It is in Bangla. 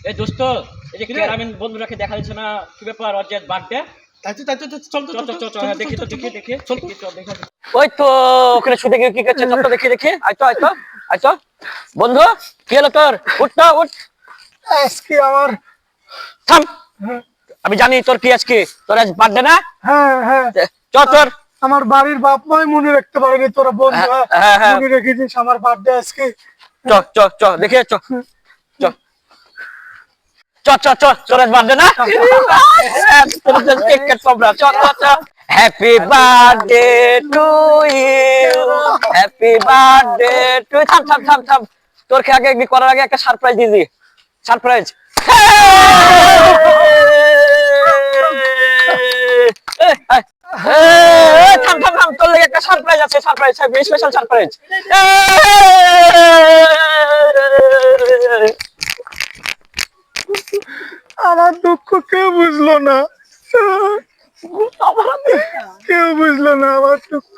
এই দোস্ত, এই যে ক্যারামিন বন্ধুরাকে দেখা যাচ্ছে না, কি ব্যাপার? অর্জের বার্থডে। তাই তো চল চল চল চল চল, দেখি তো, দেখি চল চল দেখা। ওই তো ওখানে শুতে গিয়ে কি করছে? চল তো দেখি দেখি। আয় তো বন্ধু, কি হলো তোর? উঠ তো উঠ। আজকে আমার থাম, আমি জানি তোর কি আজকে, তোর আজ বার্থডে না? হ্যাঁ চল তোর। আমার বাড়ির বাপ মাই মনে রাখতে পারেনি, তোরা বন্ধু হ্যাঁ। মনে রেখেছিস আমার বার্থডে আজকে। চ দেখে চ চ তোর আজ বার্থডে না? তোর কেক কাট সব না। চ happy birthday to you, happy birthday to. থাম, তোর কেক করার আগে একটা সারপ্রাইজ দিয়ে দি। সারপ্রাইজ। থাম, তোর লাগে একটা সারপ্রাইজ আছে। Surprise, special surprise. আমার দুঃখ কেউ বুঝলো না, কেউ বুঝলো না আমার দুঃখ।